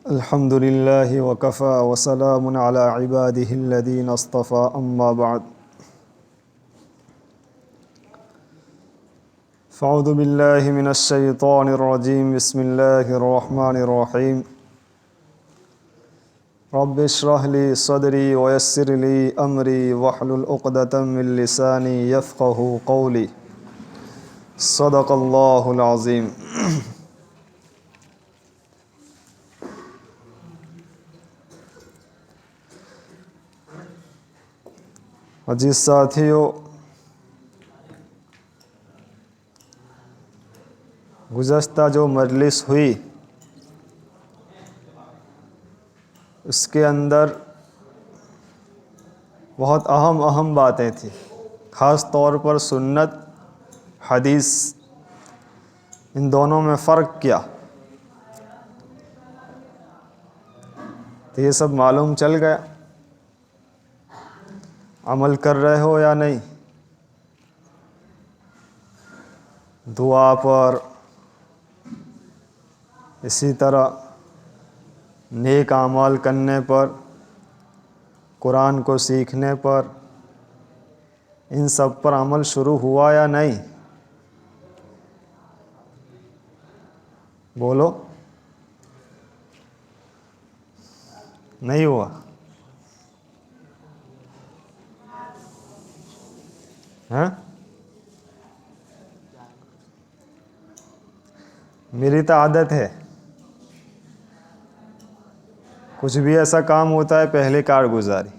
अल्हम्दुलिल्लाहि वकफ़ा वसलामुन अला इबादिहिल्लज़ीना अस्तफ़ा अम्मा बअद फ़अऊज़ु बिल्लाहि मिनश्शैतानिर्रजीम बिस्मिल्लाहिर्रहमानिर्रहीम रब्बि इश्रह ली सदरी वयस्सिर ली अमरी वहलुल उक़दतम मिन लिसानी यफ़क़हू क़ौली सदक़ल्लाहुल अज़ीम। अजीज़ साथियों, गुज़श्ता जो मजलिस हुई उसके अंदर बहुत अहम बातें थी। ख़ास तौर पर सुन्नत हदीस, इन दोनों में फ़र्क क्या, तो ये सब मालूम चल गया। अमल कर रहे हो या नहीं, दुआ पर, इसी तरह नेक आमाल करने पर, कुरान को सीखने पर, इन सब पर अमल शुरू हुआ या नहीं? बोलो, नहीं हुआ? हैं? मेरी तो आदत है, कुछ भी ऐसा काम होता है पहले कारगुजारी।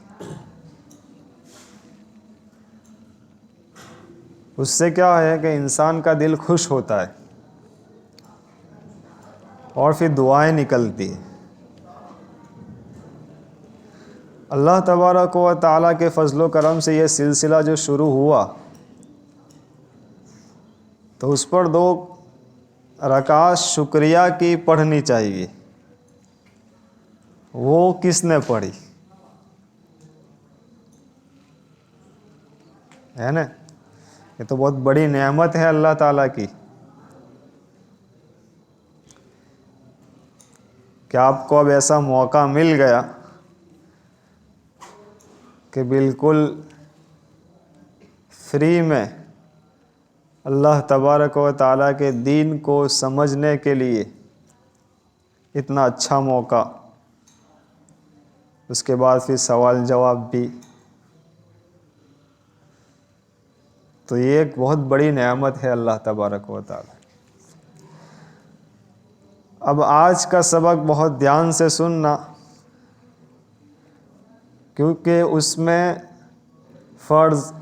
उससे क्या है कि इंसान का दिल खुश होता है और फिर दुआएं निकलती हैं। अल्लाह तबारक व तआला के फजलो करम से ये सिलसिला जो शुरू हुआ, तो उस पर 2 रकात शुक्रिया की पढ़नी चाहिए। वो किसने पढ़ी है ना? ये तो बहुत बड़ी नेमत है अल्लाह ताला की कि आपको अब ऐसा मौका मिल गया कि बिल्कुल फ्री में अल्लाह तबारक व तआला के दीन को समझने के लिए इतना अच्छा मौका, उसके बाद फिर सवाल जवाब भी, तो ये एक बहुत बड़ी नेमत है अल्लाह तबारक व तआला। अब आज का सबक बहुत ध्यान से सुनना, क्योंकि उसमें फ़र्ज़,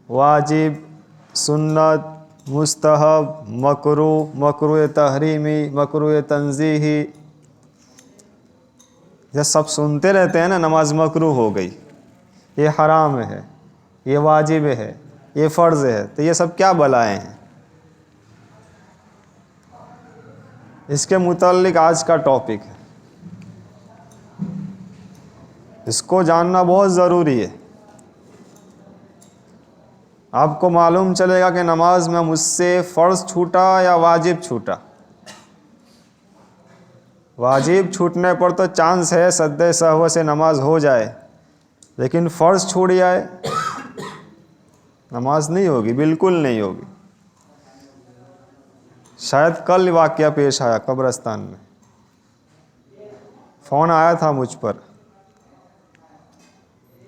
वाजिब, सुन्नत, मुस्तहब, मकरूह, मकरूह तहरीमी, मकरूह तंज़ीही, जब सब सुनते रहते हैं ना, नमाज मकरूह हो गई, ये हराम है, ये वाजिब है, ये फ़र्ज़ है, तो ये सब क्या बलाएं हैं? इसके मुताल्लिक आज का टॉपिक है, इसको जानना बहुत ज़रूरी है। आपको मालूम चलेगा कि नमाज में मुझसे फ़र्ज़ छूटा या वाजिब छूटा। वाजिब छूटने पर तो चांस है सद्दे सहव से नमाज हो जाए, लेकिन फ़र्ज़ छूट जाए, नमाज नहीं होगी, बिल्कुल नहीं होगी। शायद कल वाक़या पेश आया कब्रिस्तान में, फ़ोन आया था मुझ पर,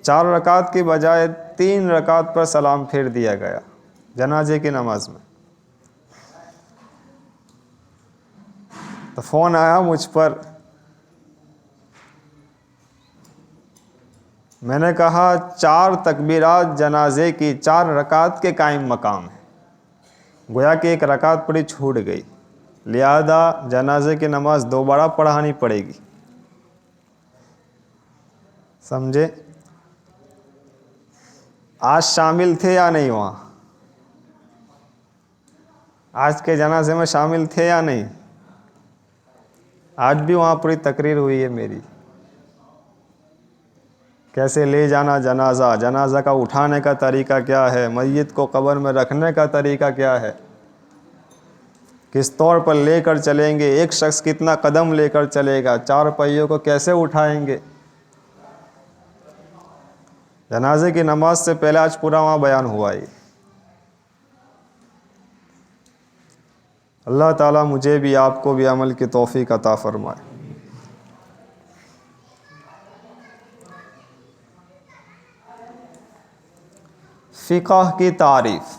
4 रकात की बजाय 3 रकात पर सलाम फेर दिया गया जनाजे की नमाज में। तो फ़ोन आया मुझ पर, मैंने कहा 4 तकबीरात जनाजे की 4 रकात के कायम मकाम है, गोया कि 1 रकात पड़ी छूट गई, लिहाजा जनाजे की नमाज दोबारा पढ़ानी पड़ेगी। समझे? आज शामिल थे या नहीं वहाँ? आज के जनाजे में शामिल थे या नहीं? आज भी वहाँ पूरी तकरीर हुई है मेरी, कैसे ले जाना जनाज़ा, जनाज़ा का उठाने का तरीका क्या है, मय्यत को कब्र में रखने का तरीका क्या है, किस तौर पर लेकर चलेंगे, एक शख्स कितना कदम लेकर चलेगा, चार पहियों को कैसे उठाएंगे। जनाजे की नमाज से पहले आज पूरा वहाँ बयान हुआ ही। अल्लाह ताला मुझे भी आपको भी अमल की तौफीक अता फरमाए। फ़िक़ह की तारीफ़,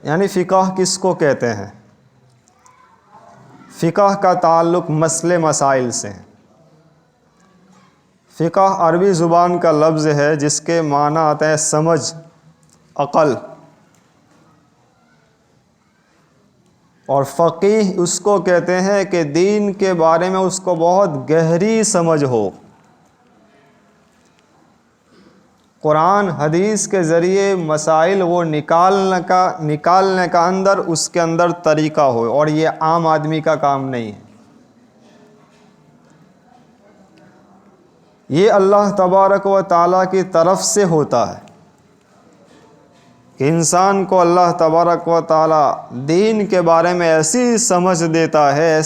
यानी फ़िक़ह किसको कहते हैं। फ़िक़ह का ताल्लुक़ मसले मसाइल से है। फ़िक़ह अरबी ज़ुबान का लफ्ज़ है जिसके माना आता है समझ, अक़ल, और फ़क़ीह उसको कहते हैं कि दीन के बारे में उसको बहुत गहरी समझ हो। कुरान हदीस के ज़रिए मसाइल वो निकालने का अंदर उसके अंदर तरीक़ा हो, और ये आम आदमी का काम नहीं है। ये अल्लाह तबारक व ताला की तरफ से होता है कि इंसान को अल्लाह तबारक व ताला दीन के बारे में ऐसी समझ देता है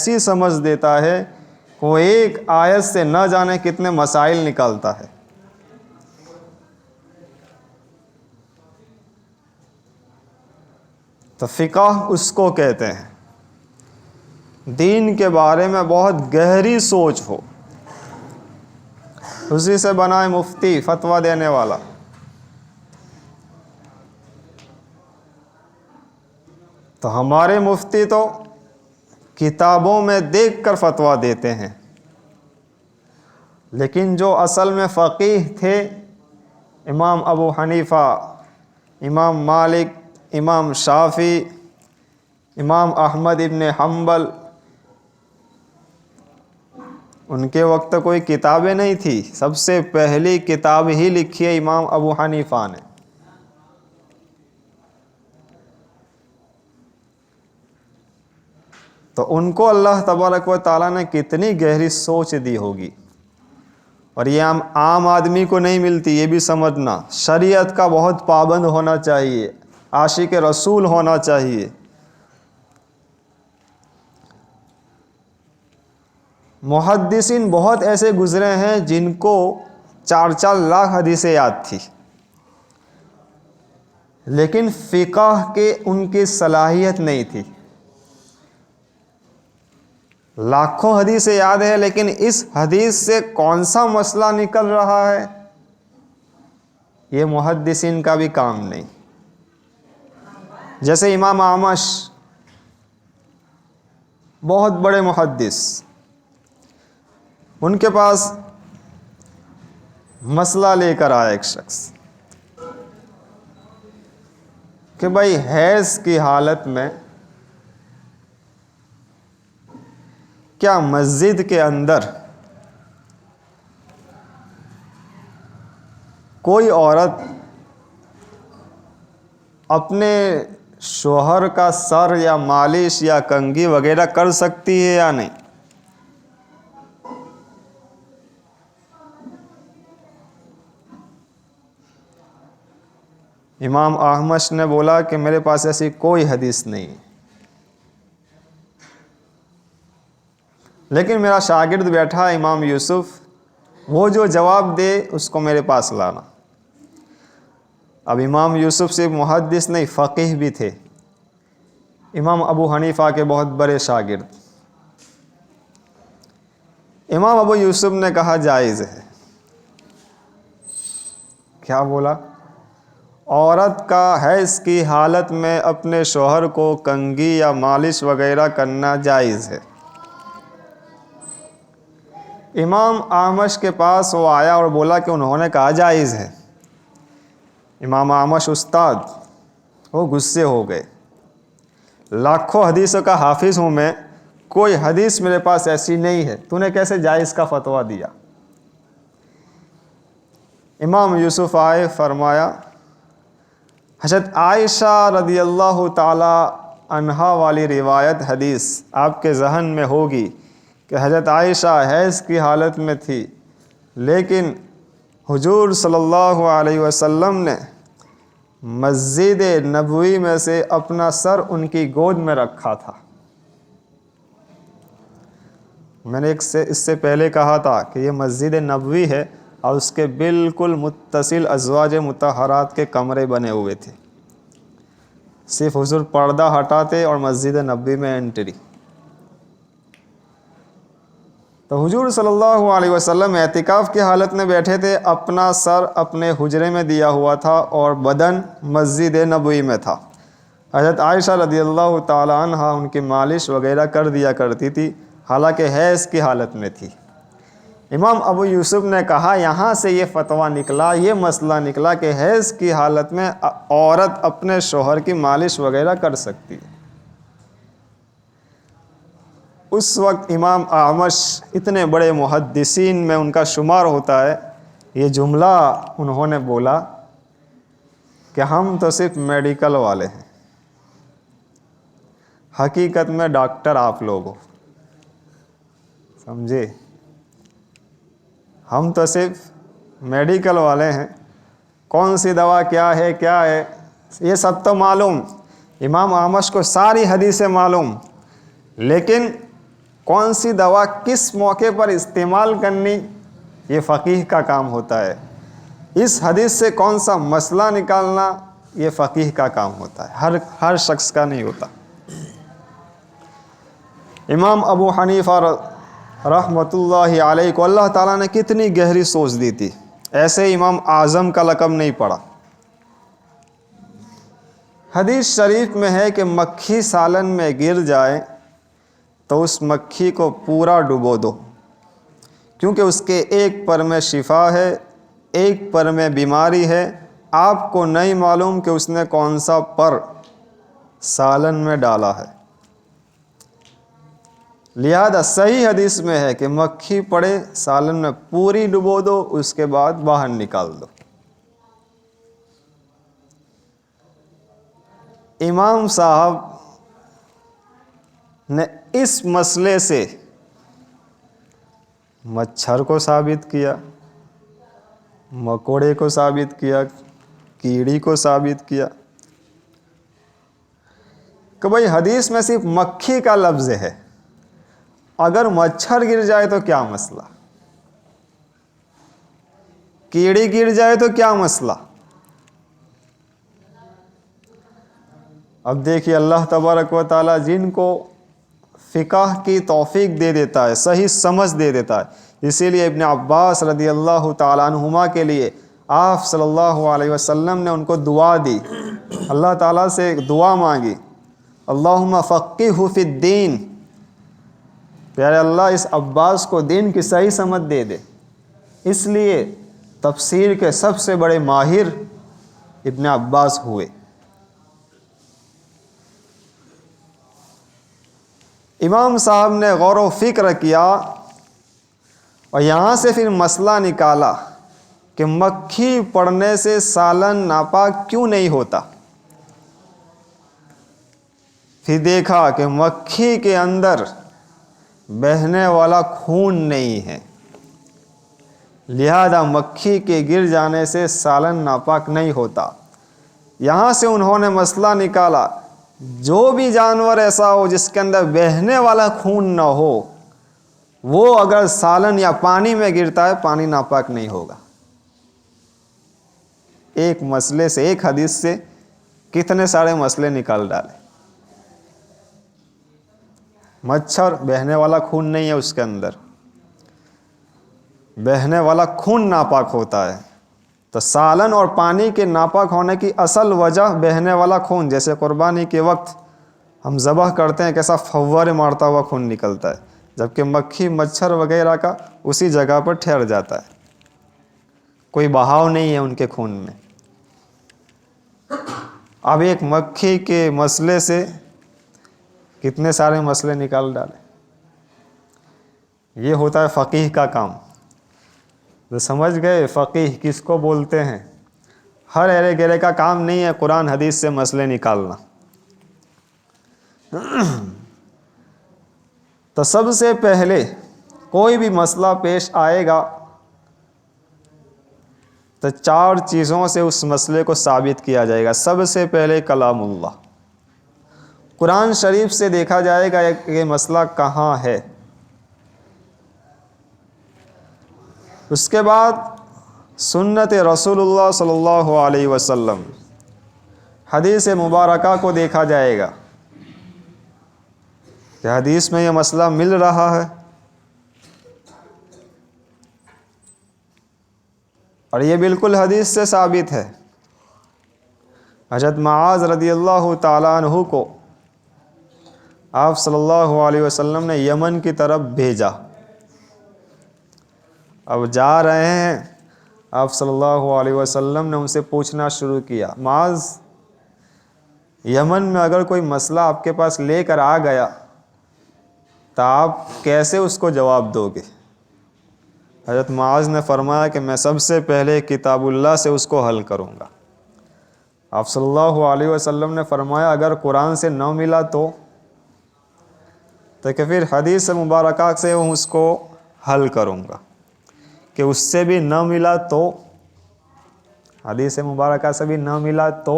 कि वो एक आयत से न जाने कितने मसाइल निकालता है। तो फ़िक़ह उसको कहते हैं दीन के बारे में बहुत गहरी सोच हो। उसी से बना है मुफ्ती, फतवा देने वाला। तो हमारे मुफ्ती तो किताबों में देखकर फतवा देते हैं, लेकिन जो असल में फ़क़ीह थे, इमाम अबू हनीफ़ा, इमाम मालिक, इमाम शाफ़ी, इमाम अहमद इब्न हम्बल, उनके वक्त कोई किताबें नहीं थी। सबसे पहली किताब ही लिखी है इमाम अबू हनीफ़ा ने। तो उनको अल्लाह तबारक व ताला ने कितनी गहरी सोच दी होगी, और ये आम आदमी को नहीं मिलती। ये भी समझना, शरीयत का बहुत पाबंद होना चाहिए, आशिक रसूल होना चाहिए। मुहद्दिसीन बहुत ऐसे गुज़रे हैं जिनको 4-4 लाख हदीसें याद थी, लेकिन फ़िक़ह के उनकी सलाहियत नहीं थी। लाखों हदीसें याद है, लेकिन इस हदीस से कौन सा मसला निकल रहा है, ये मुहद्दिसीन का भी काम नहीं। जैसे इमाम आमश, बहुत बड़े मुहद्दिस, उनके पास मसला लेकर आया एक शख्स कि भाई हैज़ की हालत में क्या मस्जिद के अंदर कोई औरत अपने शोहर का सर या मालिश या कंघी वगैरह कर सकती है या नहीं। इमाम अहमश ने बोला कि मेरे पास ऐसी कोई हदीस नहीं है, लेकिन मेरा शागिर्द बैठा इमाम यूसुफ, वो जो जवाब दे उसको मेरे पास लाना। अब इमाम यूसुफ सिर्फ मुहद्दिस नहीं, फ़क़ीह भी थे, इमाम अबू हनीफ़ा के बहुत बड़े शागिर्द। इमाम अबू यूसुफ ने कहा जायज़ है। क्या बोला? औरत का हैज़ की हालत में अपने शोहर को कंघी या मालिश वगैरह करना जायज़ है। इमाम आमश के पास वो आया और बोला कि उन्होंने कहा जायज़ है। इमाम आमश उस्ताद, वो गुस्से हो गए। लाखों हदीसों का हाफिज़ हूँ मैं, कोई हदीस मेरे पास ऐसी नहीं है, तूने कैसे जायज़ का फतवा दिया। इमाम यूसुफ आए, फरमाया हज़रत आयशा रदियल्लाहु ताला अन्हा वाली रिवायत हदीस आपके जहन में होगी कि हज़रत आयशा हैज़ की हालत में थी, लेकिन हुजूर सल्लल्लाहु अलैहि वसल्लम ने मस्जिद नबवी में से अपना सर उनकी गोद में रखा था। मैंने इससे पहले कहा था कि ये मस्जिद नबवी है और उसके बिल्कुल मुत्तसिल अज़वाज मुतहरात के कमरे बने हुए थे। सिर्फ हुजूर पर्दा हटाते और मस्जिद नबवी में एंट्री। तो हुजूर सल्लल्लाहु अलैहि वसल्लम एतिकाफ़ की हालत में बैठे थे, अपना सर अपने हुजरे में दिया हुआ था और बदन मस्जिद नबवी में था। हज़रत आयशा रज़ियल्लाहु ताला अन्हा उनकी मालिश वगैरह कर दिया करती थी, हालांकि हैज़ की हालत में थी। इमाम अबू यूसुफ ने कहा यहाँ से ये फ़तवा निकला, ये मसला निकला कि हैज़ की हालत में औरत अपने शोहर की मालिश वगैरह कर सकती है। उस वक्त इमाम आमश इतने बड़े मुहद्दिसीन में उनका शुमार होता है, ये जुमला उन्होंने बोला कि हम तो सिर्फ मेडिकल वाले हैं, हकीकत में डॉक्टर आप लोग हो, समझे। हम तो सिर्फ मेडिकल वाले हैं, कौन सी दवा क्या है ये सब तो मालूम, इमाम आमश को सारी हदीसें मालूम, लेकिन कौन सी दवा किस मौके पर इस्तेमाल करनी ये फ़कीह का काम होता है। इस हदीस से कौन सा मसला निकालना ये फ़कीह का काम होता है, हर शख्स का नहीं होता। इमाम अबू हनीफ़ा रहमतुल्लाहि अलैहि को अल्लाह ताला ने कितनी गहरी सोच दी थी, ऐसे इमाम आज़म का लक़ब नहीं पड़ा। हदीस शरीफ में है कि मक्खी सालन में गिर जाए तो उस मक्खी को पूरा डुबो दो, क्योंकि उसके एक पर में शिफा है, एक पर में बीमारी है। आपको नहीं मालूम कि उसने कौन सा पर सालन में डाला है। लिहाजा सही हदीस में है कि मक्खी पड़े सालन में पूरी डुबो दो, उसके बाद बाहर निकाल दो। इमाम साहब ने इस मसले से मच्छर को साबित किया, मकोड़े को साबित किया, कीड़ी को साबित किया कि भाई हदीस में सिर्फ मक्खी का लफ्ज़ है, अगर मच्छर गिर जाए तो क्या मसला, कीड़ी गिर जाए तो क्या मसला। अब देखिए अल्लाह तबारक व ताला जिनको फ़िक़ह की तौफ़ीक दे देता है, सही समझ दे देता है, इसीलिए इब्न अब्बास रदियल्लाहु ताला अन्हुमा के लिए आप सल्लल्लाहु अलैहि वसल्लम ने उनको दुआ दी, अल्लाह ताला से एक दुआ मांगी, अल्लाहुम्मा फ़क़्क़िहु फ़िद्दीन, प्यारे अल्लाह इस अब्बास को दीन की सही समझ दे दे। इसलिए तफसीर के सबसे बड़े माहिर इब्न अब्बास हुए। इमाम साहब ने गौर व फिक्र किया और यहाँ से फिर मसला निकाला कि मक्खी पड़ने से सालन नापाक क्यों नहीं होता। फिर देखा कि मक्खी के अंदर बहने वाला खून नहीं है, लिहाजा मक्खी के गिर जाने से सालन नापाक नहीं होता। यहाँ से उन्होंने मसला निकाला, जो भी जानवर ऐसा हो जिसके अंदर बहने वाला खून न हो, वो अगर सालन या पानी में गिरता है पानी नापाक नहीं होगा। एक मसले से, एक हदीस से कितने सारे मसले निकाल डाले। मच्छर बहने वाला खून नहीं है, उसके अंदर बहने वाला खून नापाक होता है। तो सालन और पानी के नापाक होने की असल वजह बहने वाला खून, जैसे कुर्बानी के वक्त हम ज़बह करते हैं कैसा फव्वारे मारता हुआ खून निकलता है, जबकि मक्खी मच्छर वगैरह का उसी जगह पर ठहर जाता है, कोई बहाव नहीं है उनके खून में। अब एक मक्खी के मसले से कितने सारे मसले निकाल डाले। ये होता है फ़कीह का काम। तो समझ गए फ़कीह किसको बोलते हैं। हर एरे गेरे का काम नहीं है कुरान हदीस से मसले निकालना। तो सबसे पहले कोई भी मसला पेश आएगा तो 4 चीज़ों से उस मसले को साबित किया जाएगा। सबसे पहले कलामुल्लाह, कुरान शरीफ से देखा जाएगा ये मसला कहाँ है। उसके बाद सुन्नत रसूलुल्लाह सल्लल्लाहु अलैहि वसल्लम, हदीस मुबारका को देखा जाएगा कि हदीस में यह मसला मिल रहा है और ये बिल्कुल हदीस से साबित है। हज़रत मुआज़ रदियल्लाहु ताला अन्हु को आप सल्लल्लाहु अलैहि वसल्लम ने यमन की तरफ भेजा। अब जा रहे हैं, आप सल्लल्लाहु अलैहि वसल्लम ने उनसे पूछना शुरू किया, मुआज़, यमन में अगर कोई मसला आपके पास लेकर आ गया तो आप कैसे उसको जवाब दोगे? हज़रत मुआज़ ने फरमाया कि मैं सबसे पहले किताबुल्लाह से उसको हल करूँगा। आप सल्लल्लाहु अलैहि वसल्लम ने फरमाया अगर कुरान से न मिला तो कि फिर हदीस मुबारका से उसको हल करूँगा, कि उससे भी न मिला तो, हदीस मुबारका से भी न मिला तो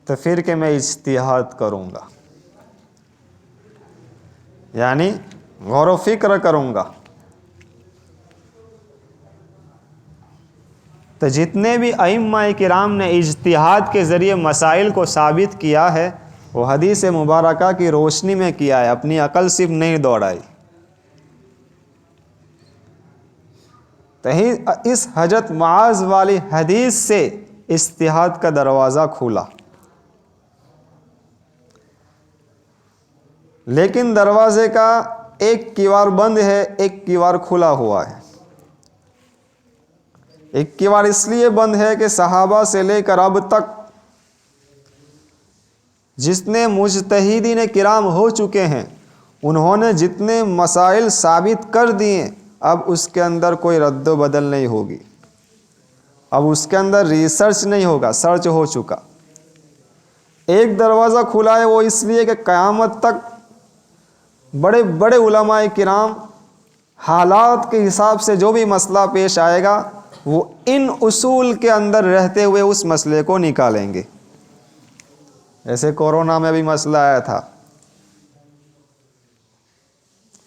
फिर कि मैं इज्तिहाद करूँगा, यानी गौर व फिक्र करूँगा। तो जितने भी अइम्मा किराम ने इज्तिहाद के ज़रिए मसाइल को साबित किया है वो हदीस मुबारका की रोशनी में किया है, अपनी अकल सिर्फ नहीं दौड़ाई। तो इस हज़रत मुआज़ वाली हदीस से इज्तिहाद का दरवाज़ा खुला, लेकिन दरवाजे का एक किवार बंद है, एक किवार खुला हुआ है। एक किवार इसलिए बंद है कि सहाबा से लेकर अब तक जितने मुज्तहिदीन किराम हो चुके हैं उन्होंने जितने मसाइल साबित कर दिए, अब उसके अंदर कोई रद्द बदल नहीं होगी, अब उसके अंदर रिसर्च नहीं होगा, सर्च हो चुका। एक दरवाज़ा खुला है वो इसलिए कि क़यामत तक बड़े बड़े उलमाए किराम हालात के हिसाब से जो भी मसला पेश आएगा वो इन उसूल के अंदर रहते हुए उस मसले को निकालेंगे। ऐसे कोरोना में भी मसला आया था,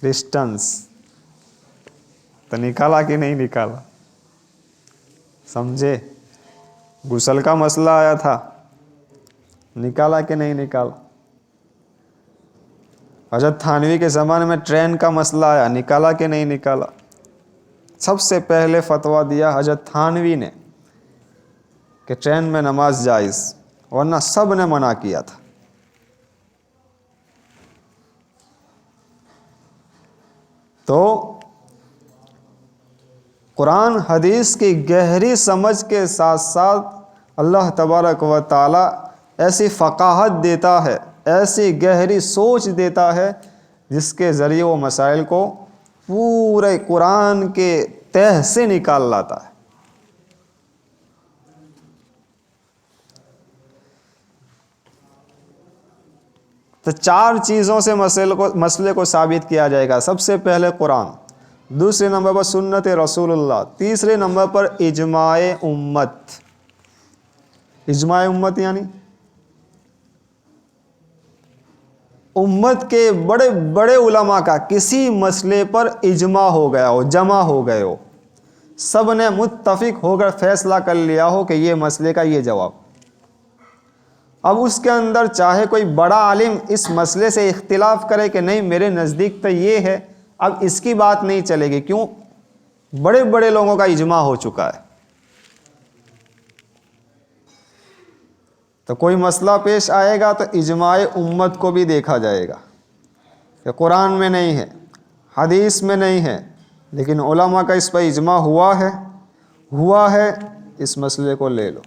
डिस्टेंस, तो निकाला कि नहीं निकाला? समझे? गुस्ल का मसला आया था, निकाला कि नहीं निकाला? हज़रत थानवी के ज़माने में ट्रेन का मसला आया, निकाला कि नहीं निकाला? सबसे पहले फतवा दिया हज़रत थानवी ने कि ट्रेन में नमाज जायज़, वरना सब ने मना किया था। तो कुरान हदीस की गहरी समझ के साथ साथ अल्लाह तबारक व ताला ऐसी फ़क़ाहत देता है, ऐसी गहरी सोच देता है जिसके ज़रिए वो मसाइल को पूरे कुरान के तह से निकाल लाता है। तो 4 चीज़ों से मसले को साबित किया जाएगा। सबसे पहले कुरान, दूसरे नंबर पर सुन्नत रसूलुल्लाह, तीसरे नंबर पर इजमाए उम्मत। इजमाए उम्मत यानी उम्मत के बड़े बड़े उलमा का किसी मसले पर इजमा हो गया हो, जमा हो गए हो, सब ने मुत्तफिक होकर फैसला कर लिया हो कि ये मसले का ये जवाब। अब उसके अंदर चाहे कोई बड़ा आलिम इस मसले से इख्तिलाफ करे कि नहीं मेरे नज़दीक तो ये है, अब इसकी बात नहीं चलेगी। क्यों? बड़े बड़े लोगों का इजमा हो चुका है। तो कोई मसला पेश आएगा तो इजमाए उम्मत को भी देखा जाएगा कि कुरान में नहीं है, हदीस में नहीं है, लेकिन उलमा का इस पर इजमा हुआ है, इस मसले को ले लो।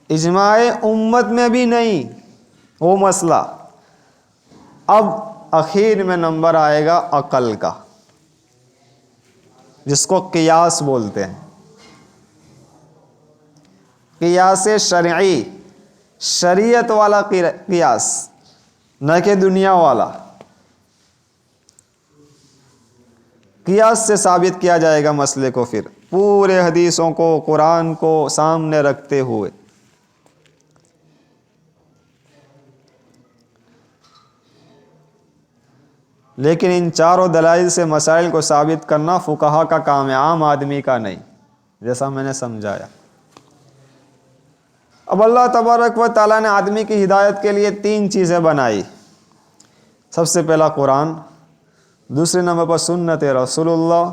इजमाए उम्मत में भी नहीं वो मसला, अब आखिर में नंबर आएगा अकल का, जिसको कियास बोलते हैं। कियास शरई, शरीयत वाला कियास, न कि दुनिया वाला। कियास से साबित किया जाएगा मसले को, फिर पूरे हदीसों को, कुरान को सामने रखते हुए। लेकिन इन चारों दलाइल से मसाइल को साबित करना फुकहा का काम है, आम आदमी का नहीं, जैसा मैंने समझाया। अब अल्लाह तबारक व तआला ने आदमी की हिदायत के लिए 3 चीज़ें बनाई। सबसे पहला कुरान, दूसरे नंबर पर सुन्नत रसूलुल्लाह,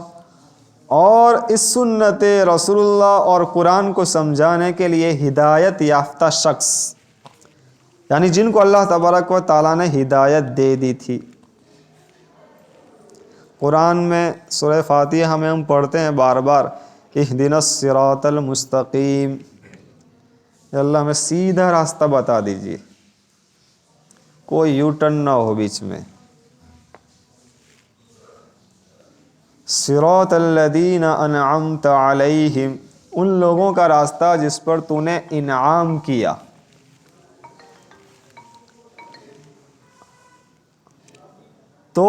और इस सुन्नत रसूलुल्लाह और कुरान को समझाने के लिए हिदायत याफ्ता शख्स, यानी जिनको अल्लाह तबारक व तआला ने हिदायत दे दी थी। कुरान में सूरह फातिहा में हम पढ़ते हैं बार बार, इहदिनस सिरातल मुस्तकीम, अल्लाह हमें सीधा रास्ता बता दीजिए, कोई यू टर्न ना हो बीच में। सिरातल लदीना अनअमत अलैहिम, उन लोगों का रास्ता जिस पर तूने इनाम किया। तो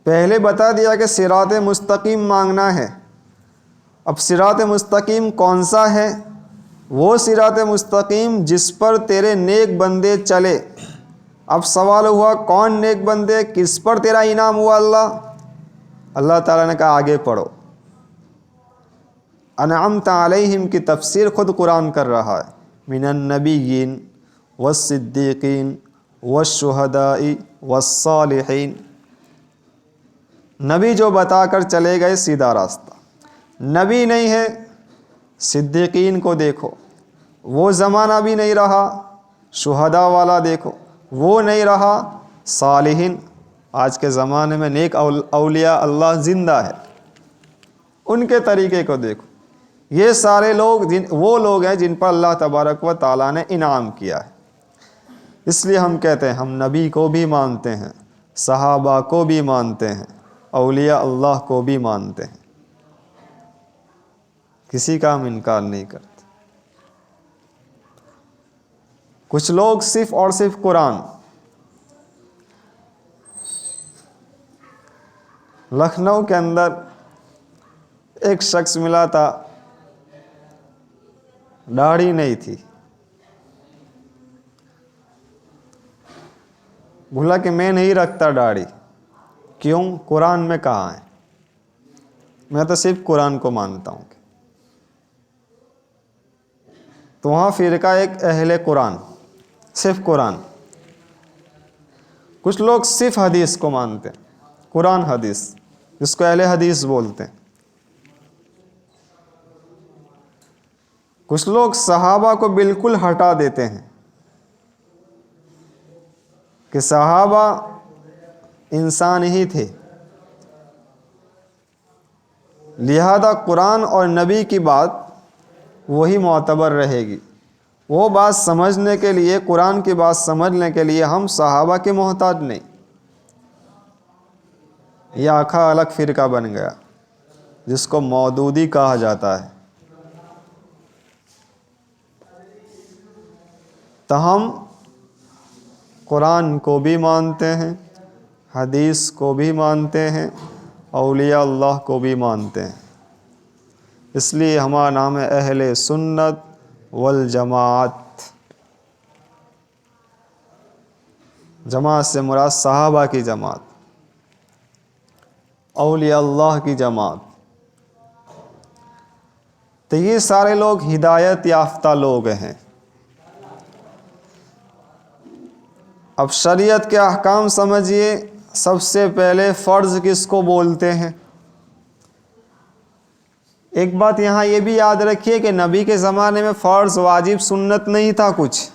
पहले बता दिया कि सिरात मुस्तकीम मांगना है। अब सिरात मुस्तकीम कौन सा है? वो सिरात मुस्तकीम जिस पर तेरे नेक बंदे चले। अब सवाल हुआ कौन नेक बंदे, किस पर तेरा इनाम हुआ? अल्लाह ताला ने कहा आगे पढ़ो। अनअमत अलैहिम की तफसीर खुद कुरान कर रहा है, मिनन नबिय्यीन वस्सिद्दीकीन वश्शुहदाई वस्सालिहीन। नबी जो बताकर चले गए सीधा रास्ता, नबी नहीं है, सिद्दीकीन को देखो, वो ज़माना भी नहीं रहा। शुहदा वाला देखो, वो नहीं रहा। सालिहीन, आज के ज़माने में नेक औलिया अल्लाह ज़िंदा है, उनके तरीके को देखो। ये सारे लोग वो लोग हैं जिन पर अल्लाह तबारक व तआला ने इनाम किया है। इसलिए हम कहते हैं हम नबी को भी मानते हैं, सहाबा को भी मानते हैं, औलिया अल्लाह को भी मानते हैं, किसी का हम इनकार नहीं करते। कुछ लोग सिर्फ और सिर्फ कुरान। लखनऊ के अंदर एक शख्स मिला था, दाढ़ी नहीं थी। बोला कि मैं नहीं रखता दाढ़ी। क्यों? कुरान में कहा है, मैं तो सिर्फ कुरान को मानता हूँ। तो वहाँ फ़िरका एक अहले कुरान, सिर्फ कुरान। कुछ लोग सिर्फ हदीस को मानते हैं, कुरान हदीस, जिसको अहले हदीस बोलते हैं। कुछ लोग सहाबा को बिल्कुल हटा देते हैं कि सहाबा इंसान ही थे, लिहाजा कुरान और नबी की बात वही मोतबर रहेगी। वो बात समझने के लिए, कुरान की बात समझने के लिए हम सहाबा के मोहताज नहीं। यह आखा अलग फ़िरका बन गया जिसको मौदूदी कहा जाता है। तो हम कुरान को भी मानते हैं, हदीस को भी मानते हैं, औलिया अल्लाह को भी मानते हैं। इसलिए हमारा नाम है अहले सुन्नत वल जमात। जमात से मुराद सहाबा की जमात, औलिया अल्लाह की जमात। तो ये सारे लोग हिदायत याफ्ता लोग हैं। अब शरीयत के अहकाम समझिए। सबसे पहले फ़र्ज़ किसको बोलते हैं? एक बात यहाँ ये भी याद रखिए कि नबी के ज़माने में फ़र्ज़, वाजिब, सुन्नत नहीं था कुछ।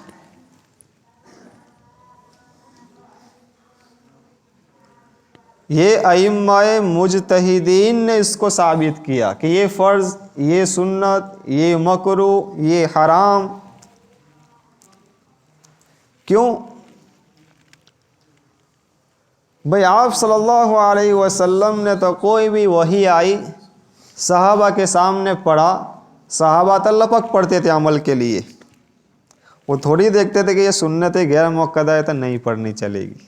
ये अइम्माए मुजतहिदीन ने इसको साबित किया कि ये फ़र्ज़, ये सुन्नत, ये मकरूह, ये हराम। क्यों? भाई आप सल्लल्लाहु अलैहि वसल्लम ने तो कोई भी वही आई सहाबा के सामने पढ़ा, सहाबा तो लपक पढ़ते थे अमल के लिए। वो थोड़ी देखते थे कि ये सुन्नत गैर मुअक्कदा है तो नहीं पढ़नी चलेगी।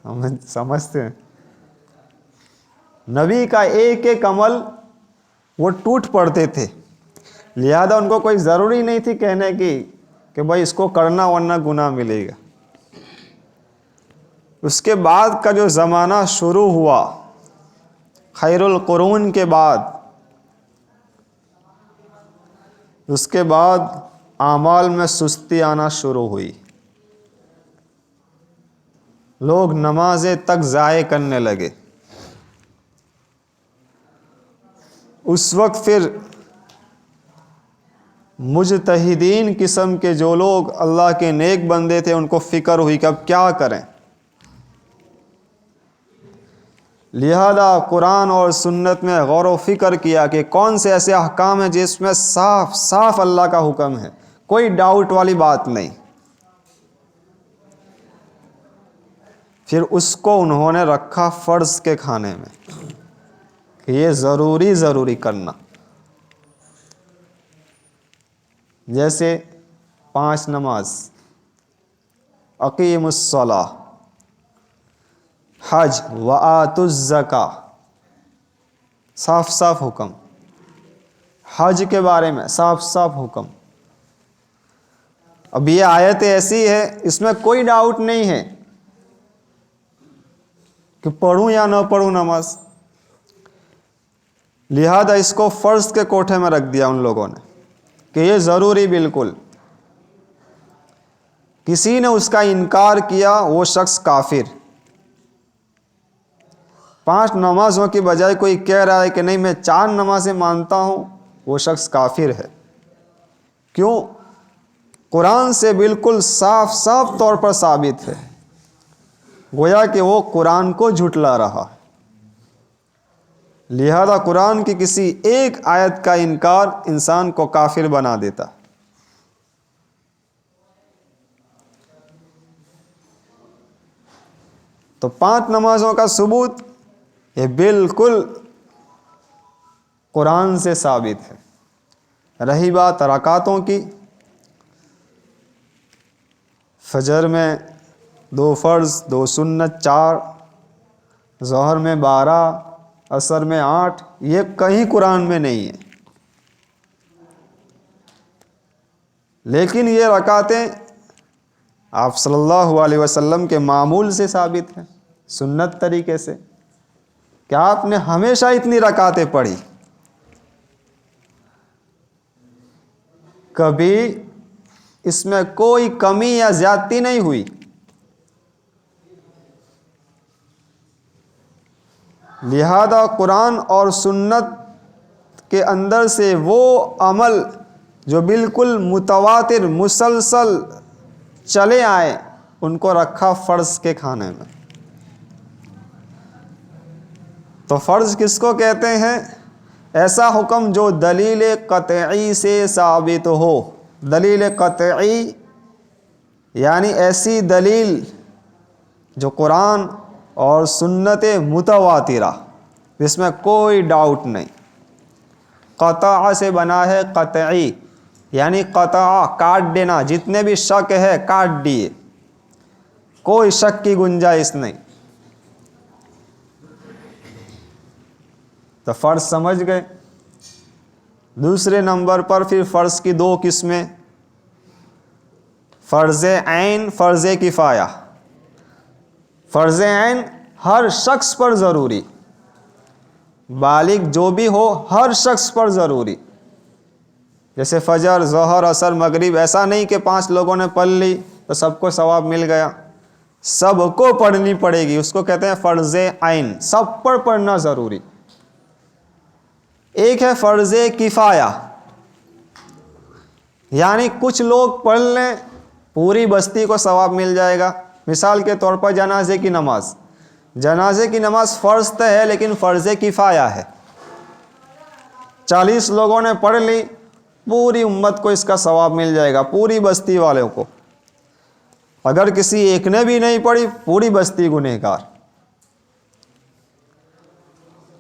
हम समझते हैं, नबी का एक एक अमल वो टूट पड़ते थे, लिहाजा उनको कोई ज़रूरी नहीं थी कहने की कि भाई इसको करना वरना गुनाह मिलेगा। उसके बाद का जो ज़माना शुरू हुआ खैरुल कुरून के बाद, उसके बाद आमाल में सुस्ती आना शुरू हुई, लोग नमाजें तक ज़ाये करने लगे। उस वक्त फिर मुजतहिदीन किस्म के जो लोग अल्लाह के नेक बंदे थे उनको फ़िक्र हुई कि अब क्या करें। लिहाजा कुरान और सुन्नत में गौर व फिक्र किया कि कौन से ऐसे अहकाम हैं जिसमें साफ साफ अल्लाह का हुक्म है, कोई डाउट वाली बात नहीं। फिर उसको उन्होंने रखा फ़र्ज़ के खाने में कि ये ज़रूरी करना। जैसे 5 नमाज, अक़ीमुस्सलाह, हज व आतुज़्ज़का, साफ साफ हुक्म। हज के बारे में साफ साफ हुक्म। अब ये आयत ऐसी है, इसमें कोई डाउट नहीं है कि पढ़ूं या ना पढ़ूं नमाज, लिहाजा इसको फ़र्ज़ के कोठे में रख दिया उन लोगों ने कि ये ज़रूरी बिल्कुल। किसी ने उसका इनकार किया वो शख्स काफिर। 5 नमाजों की बजाय कोई कह रहा है कि नहीं मैं 4 नमाजें मानता हूँ, वो शख्स काफिर है। क्यों? कुरान से बिल्कुल साफ साफ तौर पर साबित है, गोया कि वो कुरान को झुटला रहा है। लिहाजा कुरान की किसी एक आयत का इनकार इंसान को काफिर बना देता। तो 5 नमाजों का सबूत ये बिल्कुल कुरान से साबित है। रही बात रकातों की, फजर में 2 फ़र्ज़ 2 सुन्नत 4, ज़ोहर में 12, असर में 8, ये कहीं कुरान में नहीं है। लेकिन ये रकातें आप सल्लल्लाहु अलैहि वसल्लम के मामूल से साबित हैं, सुन्नत तरीके से। क्या आपने हमेशा इतनी रकातें पढ़ी? कभी इसमें कोई कमी या ज्यादती नहीं हुई। लिहाजा कुरान और सुन्नत के अंदर से वो अमल जो बिल्कुल मुतवातिर मुसलसल चले आए, उनको रखा फ़र्ज़ के खाने में। तो फ़र्ज़ किसको कहते हैं? ऐसा हुक्म जो दलील क़तई से साबित हो। दलील क़तई यानी ऐसी दलील जो कुरान और सुन्नत मुतवातिरा, जिसमें कोई डाउट नहीं। क़ता से बना है क़तई, यानी क़ता काट देना, जितने भी शक है काट दिए, कोई शक की गुंजाइश नहीं। तो फ़र्ज़ समझ गए। दूसरे नंबर पर फिर फ़र्ज़ की 2 किस्में, फ़र्ज़ ऐन, फ़र्ज़ किफ़ाया। फ़र्ज़ ऐन हर शख्स पर ज़रूरी, बालिग जो भी हो हर शख्स पर ज़रूरी। जैसे फ़जर, ज़ोहर, असर, मगरिब, ऐसा नहीं कि 5 लोगों ने पढ़ ली तो सबको सवाब मिल गया, सबको पढ़नी पड़ेगी। उसको कहते हैं फ़र्ज़ ऐन, सब पर पढ़ना ज़रूरी। एक है फ़र्ज़ किफ़ाया, यानी कुछ लोग पढ़ लें पूरी बस्ती को सवाब मिल जाएगा। मिसाल के तौर पर जनाजे की नमाज, जनाजे की नमाज फ़र्ज़ तो है लेकिन फ़र्ज़ किफ़ाया है। 40 लोगों ने पढ़ ली, पूरी उम्मत को इसका सवाब मिल जाएगा, पूरी बस्ती वालों को। अगर किसी एक ने भी नहीं पढ़ी, पूरी बस्ती गुनहगार।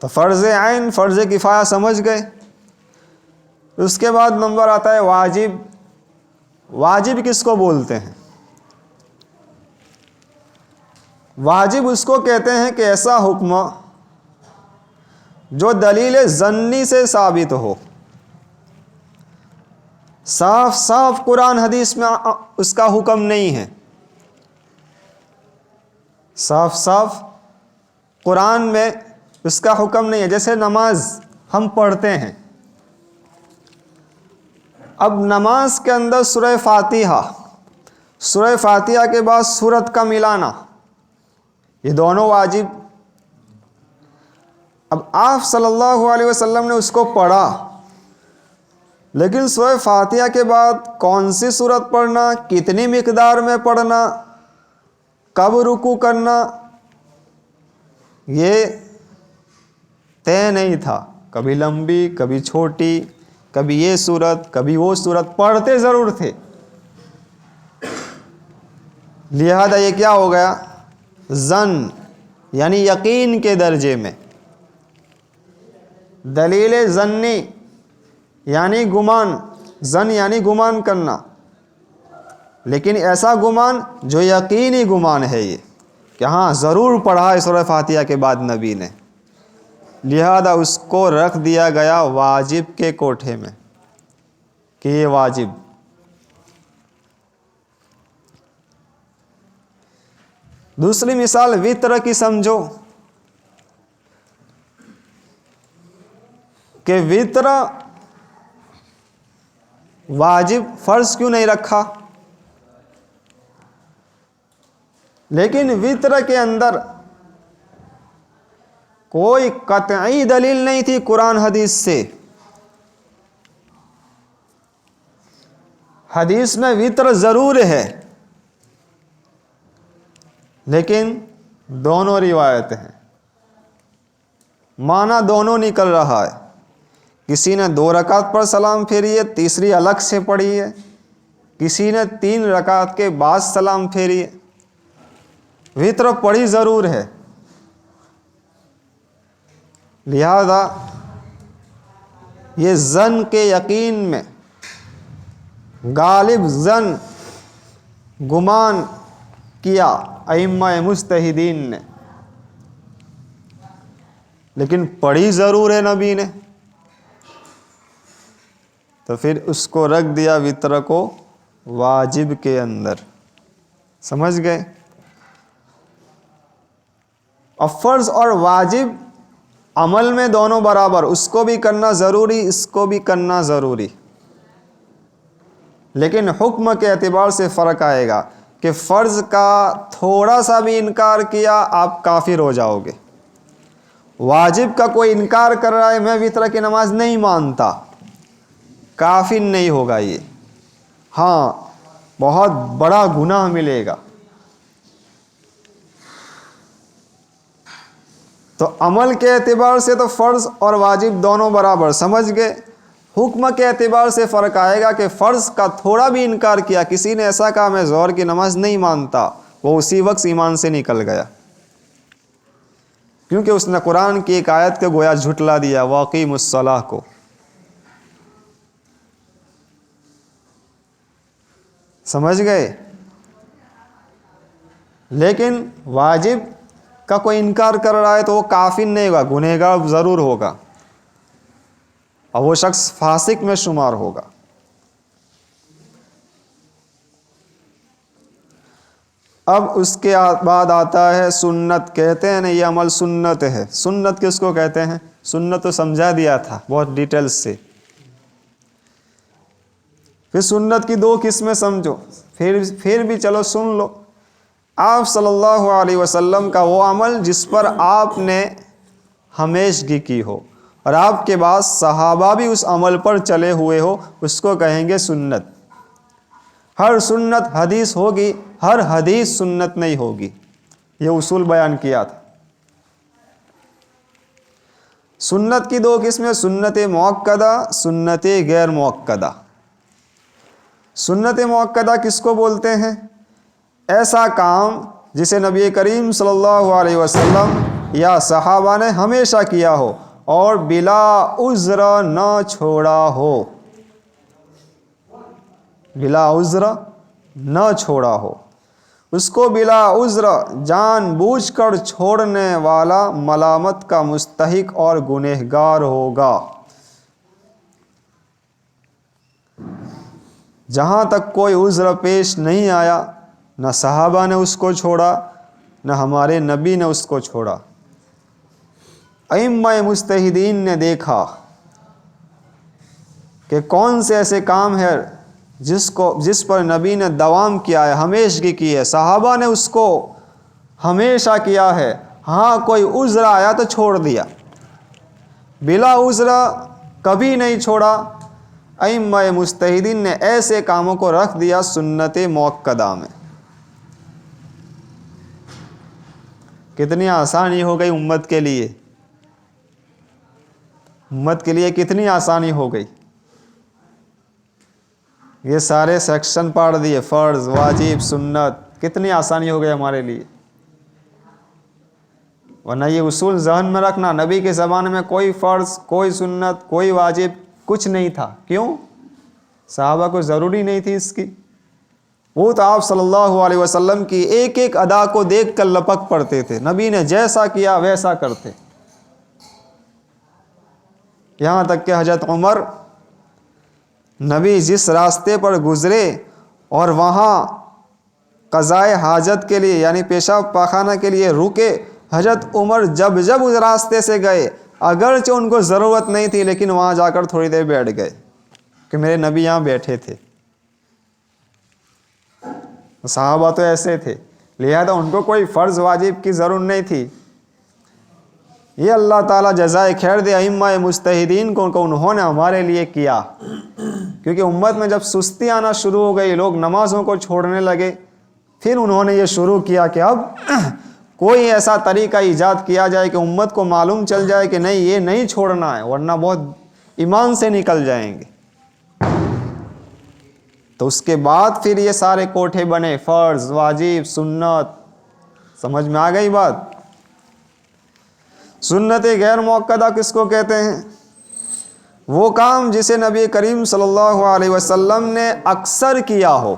तो फ़र्ज़ ऐन, फ़र्ज़ किफ़ाया समझ गए। उसके बाद नंबर आता है वाजिब। वाजिब किसको बोलते हैं? वाजिब उसको कहते हैं कि ऐसा हुक्म जो दलील ज़न्नी से साबित हो, साफ साफ कुरान हदीस में उसका हुक्म नहीं है, साफ साफ कुरान में उसका हुक्म नहीं है। जैसे नमाज हम पढ़ते हैं, अब नमाज के अंदर सूरह फातिहा के बाद सूरत का मिलाना, ये दोनों वाजिब। अब आप सल्लल्लाहु अलैहि वसल्लम ने उसको पढ़ा, लेकिन सूरह फातिहा के बाद कौन सी सूरत पढ़ना, कितनी मिकदार में पढ़ना, कब रुकू करना, ये तय नहीं था। कभी लंबी, कभी छोटी, कभी ये सूरत, कभी वो सूरत, पढ़ते ज़रूर थे। लिहाजा ये क्या हो गया, ज़न यानी यकीन के दर्जे में। दलील ज़न्नी यानी गुमान, ज़न यानी गुमान करना, लेकिन ऐसा गुमान जो यकीनी गुमान है, ये कि हाँ ज़रूर पढ़ा है सूरह फातिहा के बाद नबी ने। लिहाजा उसको रख दिया गया वाजिब के कोठे में कि ये वाजिब। दूसरी मिसाल वित्र की समझो कि वित्र वाजिब फर्ज क्यों नहीं रखा, लेकिन वित्र के अंदर कोई कतई दलील नहीं थी कुरान हदीस से। हदीस में वित्र ज़रूर है, लेकिन दोनों रिवायत हैं, माना दोनों निकल रहा है। किसी ने 2 रकात पर सलाम फेरी है, तीसरी अलग से पढ़ी है, किसी ने 3 रकात के बाद सलाम फेरी है। वित्र पढ़ी ज़रूर है। लिहाजा ये ज़न के यकीन में गालिब ज़न गुमान किया अइम्मा मुज्तहिदीन ने, लेकिन पढ़ी ज़रूर है नबी ने, तो फिर उसको रख दिया वित्र को वाजिब के अंदर। समझ गए। अब फ़र्ज़ और वाजिब अमल में दोनों बराबर, उसको भी करना ज़रूरी, इसको भी करना ज़रूरी, लेकिन हुक्म के एतबार से फ़र्क आएगा कि फ़र्ज़ का थोड़ा सा भी इनकार किया आप काफिर हो जाओगे। वाजिब का कोई इनकार कर रहा है, मैं वित्र की नमाज नहीं मानता, काफिर नहीं होगा ये, हाँ बहुत बड़ा गुनाह मिलेगा। तो अमल के एतबार से तो फ़र्ज़ और वाजिब दोनों बराबर, समझ गए। हुक्म के एतबार से फ़र्क आएगा कि फ़र्ज़ का थोड़ा भी इनकार किया, किसी ने ऐसा कहा मैं ज़ोहर की नमाज नहीं मानता, वो उसी वक्त ईमान से निकल गया, क्योंकि उसने कुरान की एक आयत को गोया झुटला दिया, वाक़ीमुस्सलाह को। समझ गए। लेकिन वाजिब का कोई इनकार कर रहा है तो वो काफिर नहीं होगा, गुनहगार ज़रूर होगा, और वो शख्स फासिक में शुमार होगा। अब उसके बाद आता है सुन्नत। कहते हैं ना ये अमल सुन्नत है। सुन्नत किसको कहते हैं? सुन्नत तो समझा दिया था बहुत डिटेल्स से। फिर सुन्नत की 2 किस्में समझो, फिर भी चलो सुन लो। आप सल्लल्लाहु अलैहि वसल्लम का वो अमल जिस पर आपने हमेशगी की हो और आपके बाद सहाबा भी उस अमल पर चले हुए हो, उसको कहेंगे सुन्नत। हर सुन्नत हदीस होगी, हर हदीस सुन्नत नहीं होगी, ये उसूल बयान किया था। सुन्नत की 2 किस्में, सुन्नत मुअक्कदा, सुन्नत गैर मुअक्कदा। सुन्नत मुअक्कदा किसको बोलते हैं? ऐसा काम जिसे नबी करीम सल्लल्लाहु अलैहि वसल्लम या सहाबा ने हमेशा किया हो और बिला उज़्र न छोड़ा हो, बिला उज़्र न छोड़ा हो, उसको बिला उज़्र जानबूझकर छोड़ने वाला मलामत का मुस्तहिक और गुनहगार होगा। जहाँ तक कोई उज़्र पेश नहीं आया, न सहाबा ने उसको छोड़ा, न हमारे नबी ने उसको छोड़ा। अइम्मा मुज्तहिदीन ने देखा कि कौन से ऐसे काम है जिस पर नबी ने दवाम किया है, हमेशगी की है, सहाबा ने उसको हमेशा किया है। हाँ, कोई उज़्र आया तो छोड़ दिया, बिला उज़्र कभी नहीं छोड़ा। अइम्मा मुज्तहिदीन ने ऐसे कामों को रख दिया सुन्नत मुअक्कदा में। कितनी आसानी हो गई उम्मत के लिए, उम्मत के लिए कितनी आसानी हो गई। ये सारे सेक्शन पढ़ दिए, फ़र्ज़, वाजिब, सुन्नत, कितनी आसानी हो गई हमारे लिए। वरना ये उसूल ज़हन में रखना, नबी के ज़माने में कोई फ़र्ज़, कोई सुन्नत, कोई वाजिब कुछ नहीं था। क्यों? सहाबा को ज़रूरी नहीं थी इसकी। वो तो आप सल्लल्लाहु अलैहि वसल्लम की एक एक अदा को देख कर लपक पड़ते थे, नबी ने जैसा किया वैसा करते। यहाँ तक कि हज़रत उमर, नबी जिस रास्ते पर गुज़रे और वहाँ क़ज़ाए हाजत के लिए यानी पेशाब पाखाना के लिए रुके, हज़रत उमर जब जब उस रास्ते से गए, अगरचे उनको ज़रूरत नहीं थी, लेकिन वहाँ जाकर थोड़ी देर बैठ गए कि मेरे नबी यहाँ बैठे थे। सहाबा तो ऐसे थे, लिहाजा उनको कोई फ़र्ज़ वाजिब की ज़रूरत नहीं थी। ये अल्लाह ताला जज़ाए खैर दे अइम्मा मुज्तहिदीन को उन्होंने हमारे लिए किया। क्योंकि उम्मत में जब सुस्ती आना शुरू हो गई, लोग नमाज़ों को छोड़ने लगे, फिर उन्होंने ये शुरू किया कि अब कोई ऐसा तरीका ईजाद किया जाए कि उम्मत को मालूम चल जाए कि नहीं, ये नहीं छोड़ना है, वरना बहुत ईमान से निकल जाएंगे। तो उसके बाद फिर ये सारे कोठे बने, फ़र्ज़, वाजिब, सुन्नत। समझ में आ गई बात? सुन्नत गैर मुअक्कदा किसको कहते हैं? वो काम जिसे नबी करीम सल्लल्लाहु अलैहि वसल्लम ने अक्सर किया हो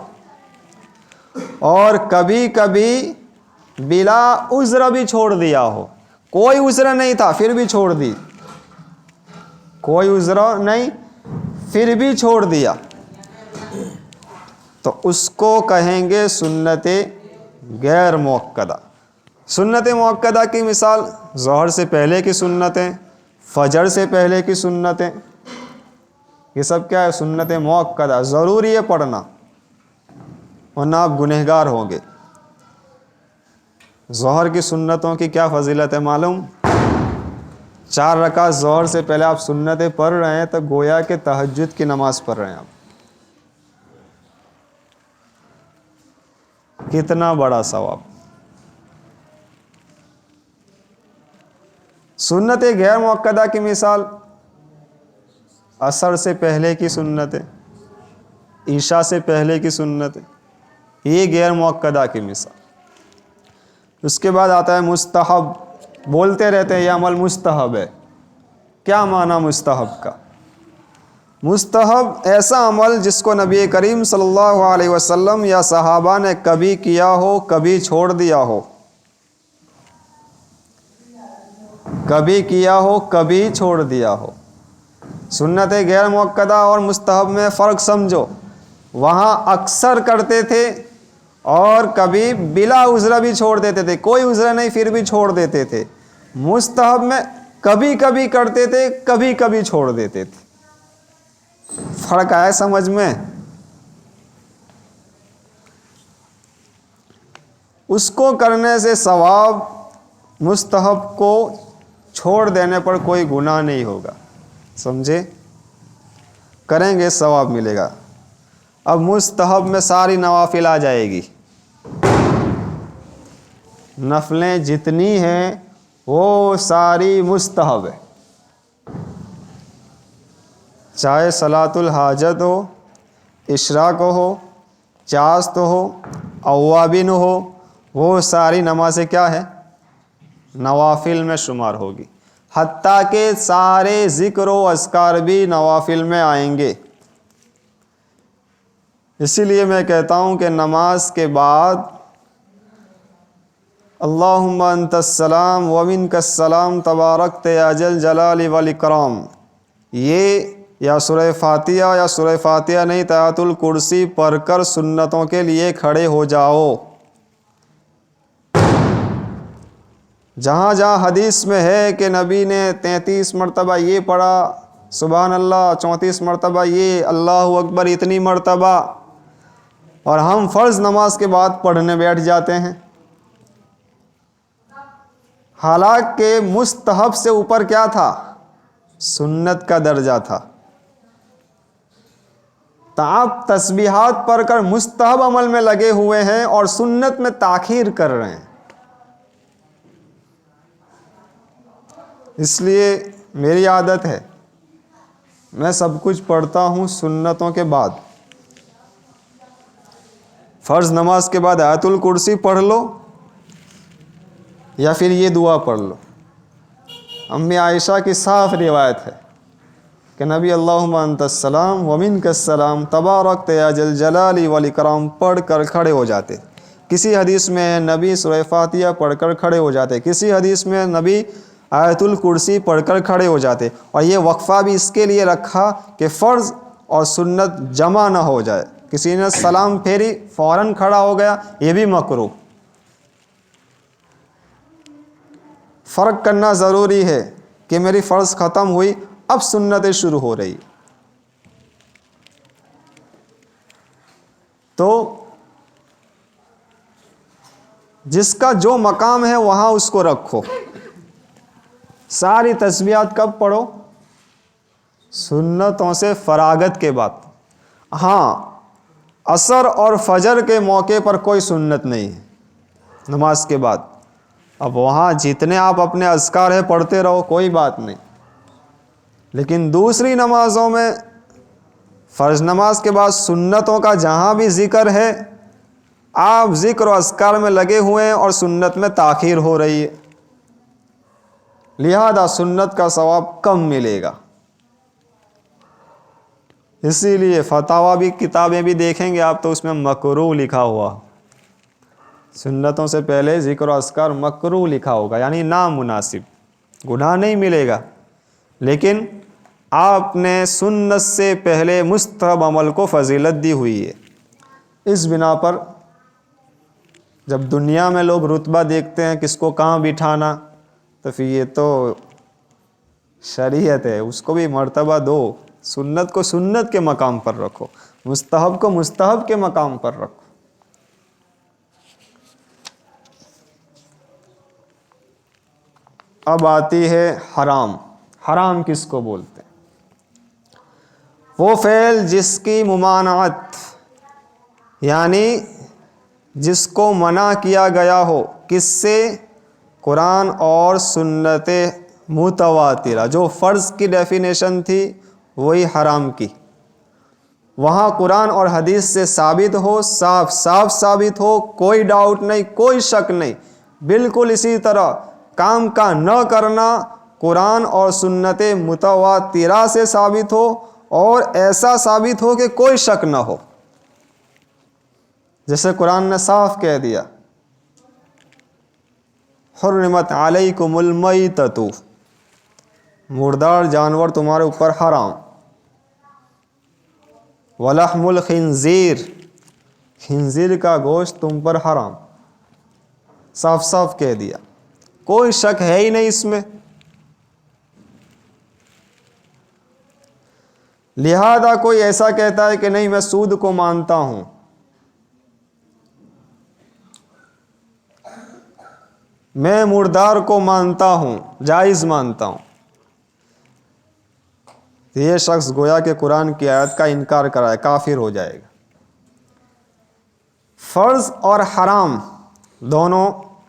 और कभी कभी बिला उज़्र भी छोड़ दिया हो। कोई उज़्र नहीं था फिर भी छोड़ दी, कोई उज़्र नहीं फिर भी छोड़ दिया, तो उसको कहेंगे सुन्नत गैर मुअक्कदा। सुन्नत मुअक्कदा की मिसाल ज़ोहर से पहले की सुन्नतें, फजर से पहले की सुन्नतें, ये सब क्या है? सुन्नत मुअक्कदा। ज़रूरी है पढ़ना, वरना आप गुनहगार होंगे। ज़ोहर की सुन्नतों की क्या फ़जीलत है मालूम? 4 रकात ज़ोहर से पहले आप सुन्नतें पढ़ रहे हैं तो गोया के तहज्जुद की नमाज़ पढ़ रहे हैं आप। कितना बड़ा सवाब। सुन्नत गैर मुअक्कदा की मिसाल असर से पहले की सुन्नतें, ईशा से पहले की सुन्नतें, ये गैर मुअक्कदा की मिसाल। उसके बाद आता है मुस्तहब। बोलते रहते हैं यह अमल मुस्तहब है। क्या माना मुस्तहब का? मुस्तहब ऐसा अमल जिसको नबी करीम सल्लल्लाहु अलैहि वसल्लम या सहाबा ने कभी किया हो, कभी छोड़ दिया हो, कभी किया हो, कभी छोड़ दिया हो। सुन्नत गैर मुअक्कदा और मुस्तहब में फ़र्क समझो। वहाँ अक्सर करते थे और कभी बिला उज़्र भी छोड़ देते थे, कोई उज़्र नहीं फिर भी छोड़ देते थे। मुस्तहब में कभी कभी करते थे, कभी कभी छोड़ देते थे। फ़र्क आया समझ में? उसको करने से सवाब, मुस्तहब को छोड़ देने पर कोई गुनाह नहीं होगा। समझे? करेंगे सवाब मिलेगा। अब मुस्तहब में सारी नवाफिल आ जाएगी। नफलें जितनी हैं वो सारी मुस्तहब है, चाहे सलातुल हाजत हो, इशराक हो, चास्त हो, अव्वाबिन हो, वो सारी नमाज़ें क्या है? नवाफिल में शुमार होगी। हत्ता के सारे ज़िक्र व अस्कार भी नवाफिल में आएंगे। इसीलिए मैं कहता हूँ कि नमाज के बाद अल्लाहुम्मा अंतस्सलाम व मिनकस्सलाम तबारकत या जल जलाली वल इकराम। ये या सूरह फातिहा या सूरह फातिहा नहीं, आयतुल कुर्सी पढ़कर सुन्नतों के लिए खड़े हो जाओ। जहाँ जहाँ हदीस में है कि नबी ने 33 मरतबा ये पढ़ा सुबहान अल्लाह, 34 मरतबा ये अल्लाहु अकबर इतनी मरतबा, और हम फ़र्ज़ नमाज के बाद पढ़ने बैठ जाते हैं। हालांकि मुस्तहब से ऊपर क्या था? सुन्नत का दर्जा था। तो आप तस्बीहात पढ़कर मुस्तहब अमल में लगे हुए हैं और सुन्नत में ताख़ीर कर रहे हैं। इसलिए मेरी आदत है, मैं सब कुछ पढ़ता हूँ सुन्नतों के बाद। फ़र्ज़ नमाज के बाद आयतुल कुर्सी पढ़ लो या फिर ये दुआ पढ़ लो। अम्मी आयशा की साफ रिवायत है कि नबी अल्लाहुम्मा अंतस्सलाम व मिनकस्सलाम तबारकत या जल जलाली वल इकराम पढ़ कर खड़े हो जाते। किसी हदीस में नबी सूरह फातिहा पढ़कर खड़े हो जाते, किसी हदीस में नबी आयतुल कुर्सी पढ़कर खड़े हो जाते। और ये वक्फ़ा भी इसके लिए रखा कि फ़र्ज़ और सुन्नत जमा ना हो जाए। किसी ने सलाम फेरी फ़ौरन खड़ा हो गया, ये भी मकरूह। फ़र्क करना ज़रूरी है कि मेरी फ़र्ज़ ख़त्म हुई, अब सुन्नतें शुरू हो रही। तो जिसका जो मकाम है वहाँ उसको रखो। सारी तस्बीहात कब पढ़ो? सुन्नतों से फरागत के बाद। हाँ, असर और फजर के मौके पर कोई सुन्नत नहीं है नमाज के बाद। अब वहाँ जितने आप अपने अज़कार है पढ़ते रहो, कोई बात नहीं। लेकिन दूसरी नमाज़ों में फ़र्ज़ नमाज के बाद सुन्नतों का जहाँ भी ज़िक्र है, आप ज़िक्र और अज़कार में लगे हुए हैं और सुन्नत में ताख़ीर हो रही है, लिहाजा सुन्नत का सवाब कम मिलेगा। इसीलिए फतावा भी किताबें भी देखेंगे आप तो उसमें मकरूह लिखा हुआ, सुन्नतों से पहले ज़िक्र और अज़कार मकरूह लिखा होगा, यानी नामुनासिब। गुनाह नहीं मिलेगा, लेकिन आपने सुन्नत से पहले मुस्तहब अमल को फजीलत दी हुई है। इस बिना पर जब दुनिया में लोग रुतबा देखते हैं किसको कहाँ बिठाना, तो फिर ये तो शरीयत है, उसको भी मर्तबा दो। सुन्नत को सुन्नत के मकाम पर रखो, मुस्तहब को मुस्तहब के मकाम पर रखो। अब आती है हराम। हराम किसको बोलते हैं? वो फ़ेल जिसकी मुमानात, यानी जिसको मना किया गया हो, किससे? कुरान और सुन्नत मुतवातिरा। जो फ़र्ज़ की डेफिनेशन थी वही हराम की, वहाँ कुरान और हदीस से साबित हो, साफ साफ साबित हो, कोई डाउट नहीं, कोई शक नहीं। बिल्कुल इसी तरह काम का न करना कुरान और सुन्नत मुतवातिरा से साबित हो, और ऐसा साबित हो कि कोई शक न हो। जैसे कुरान ने साफ कह दिया, हुर्रिमत अलैकुमुल मैततु, मुर्दार जानवर तुम्हारे ऊपर हराम। वलहमुल खिंजीर, खिंजीर का गोश्त तुम पर हराम। साफ साफ कह दिया, कोई शक है ही नहीं इसमें। लिहाजा कोई ऐसा कहता है कि नहीं मैं सूद को मानता हूं, मैं मुर्दार को मानता हूं, जायज़ मानता हूं, तो ये शख्स गोया के कुरान की आयत का इनकार कराए, काफिर हो जाएगा। फ़र्ज़ और हराम दोनों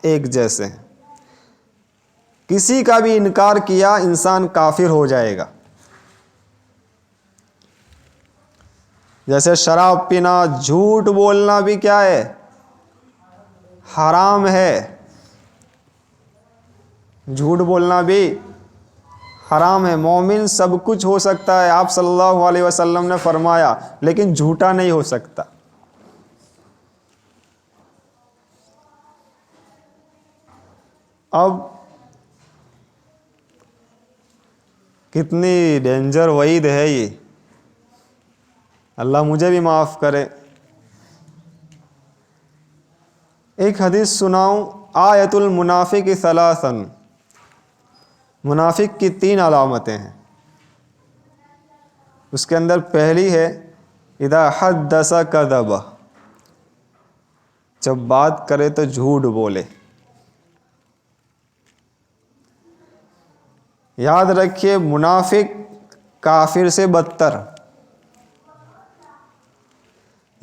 एक जैसे हैं, किसी का भी इनकार किया इंसान काफिर हो जाएगा। जैसे शराब पीना, झूठ बोलना भी क्या है? हराम है। झूठ बोलना भी हराम है। मोमिन सब कुछ हो सकता है, आप सल्लल्लाहु अलैहि वसल्लम ने फरमाया, लेकिन झूठा नहीं हो सकता। अब कितनी डेंजर वईद है ये, अल्लाह मुझे भी माफ़ करे। एक हदीस सुनाऊं, आयतुल मुनाफिक सलासन, मुनाफिक की 3 अलामतें हैं। उसके अंदर पहली है इदा हद्दस कदब, जब बात करे तो झूठ बोले। याद रखिए, मुनाफिक काफिर से बदतर।